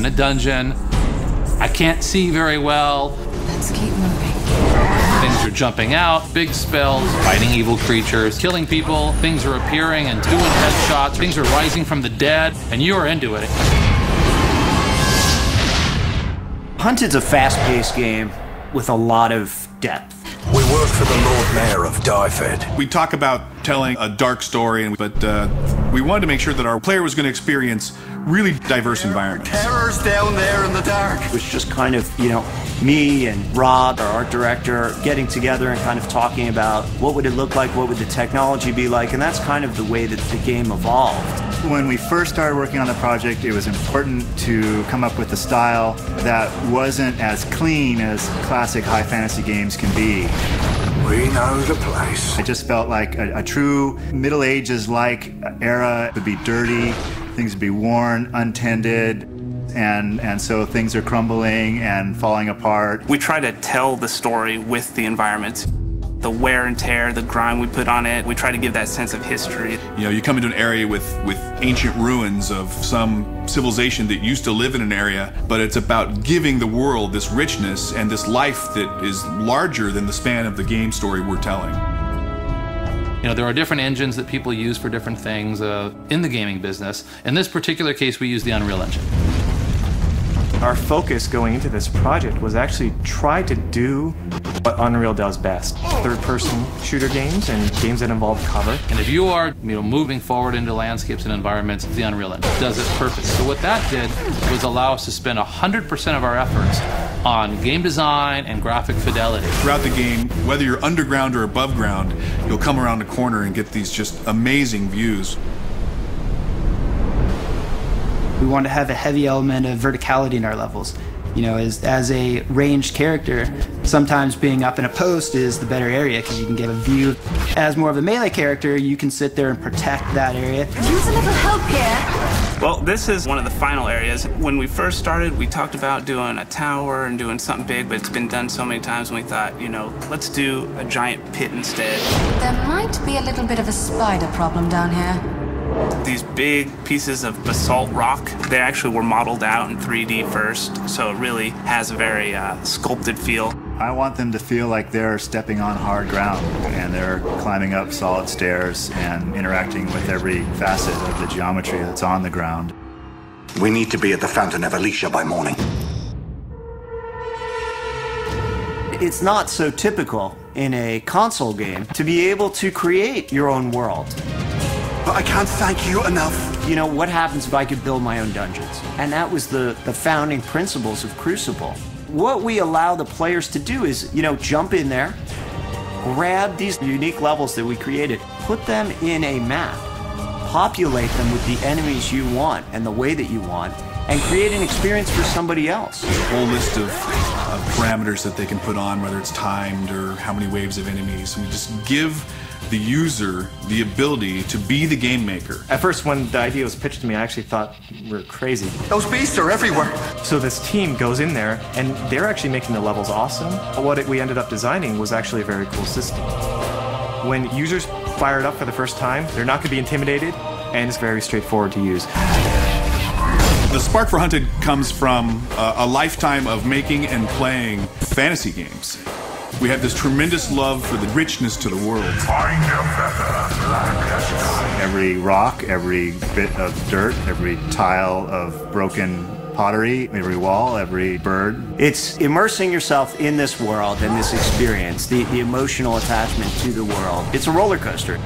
in a dungeon. I can't see very well. Let's keep moving. Things are jumping out, big spells, fighting evil creatures, killing people. Things are appearing and doing headshots. Things are rising from the dead, and you are into it. Hunted's a fast-paced game with a lot of depth. We work for the Lord Mayor of Dyfed. We talk about telling a dark story, but we wanted to make sure that our player was going to experience really diverse environments. Terror's down there in the dark. It was just kind of, me and Rob, our art director, getting together and kind of talking about what would it look like, what would the technology be like, and that's kind of the way that the game evolved. When we first started working on the project, it was important to come up with a style that wasn't as clean as classic high fantasy games can be. We know the place. I just felt like a true Middle Ages-like era would be dirty, things would be worn, untended, and so things are crumbling and falling apart. We try to tell the story with the environment. The wear and tear, the grime we put on it, we try to give that sense of history. You come into an area with ancient ruins of some civilization that used to live in an area, but it's about giving the world this richness and this life that is larger than the span of the game story we're telling. There are different engines that people use for different things in the gaming business. In this particular case, we use the Unreal Engine. Our focus going into this project was actually try to do what Unreal does best. Third-person shooter games and games that involve cover. And if you are moving forward into landscapes and environments, the Unreal Engine does it perfect. So what that did was allow us to spend 100% of our efforts on game design and graphic fidelity. Throughout the game, whether you're underground or above ground, you'll come around the corner and get these just amazing views. We want to have a heavy element of verticality in our levels. As a ranged character, sometimes being up in a post is the better area because you can get a view. As more of a melee character, you can sit there and protect that area. Use a little help here. Well, this is one of the final areas. When we first started, we talked about doing a tower and doing something big, but it's been done so many times, and we thought, let's do a giant pit instead. There might be a little bit of a spider problem down here. These big pieces of basalt rock, they actually were modeled out in 3D first, so it really has a very sculpted feel. I want them to feel like they're stepping on hard ground and they're climbing up solid stairs and interacting with every facet of the geometry that's on the ground. We need to be at the Fountain of Alicia by morning. It's not so typical in a console game to be able to create your own world. But I can't thank you enough. What happens if I could build my own dungeons? And that was the founding principles of Crucible. What we allow the players to do is, jump in there, grab these unique levels that we created, put them in a map, populate them with the enemies you want and the way that you want, and create an experience for somebody else. There's a whole list of parameters that they can put on, whether it's timed or how many waves of enemies. And we just give the user the ability to be the game maker. At first, when the idea was pitched to me, I actually thought we were crazy. Those beasts are everywhere. So this team goes in there, and they're actually making the levels awesome. What we ended up designing was actually a very cool system. When users fire it up for the first time, they're not going to be intimidated, and it's very straightforward to use. The spark for Hunted comes from a lifetime of making and playing fantasy games. We have this tremendous love for the richness to the world. Find your feather, black as night. Every rock, every bit of dirt, every tile of broken pottery, every wall, every bird. It's immersing yourself in this world and this experience, the emotional attachment to the world. It's a roller coaster.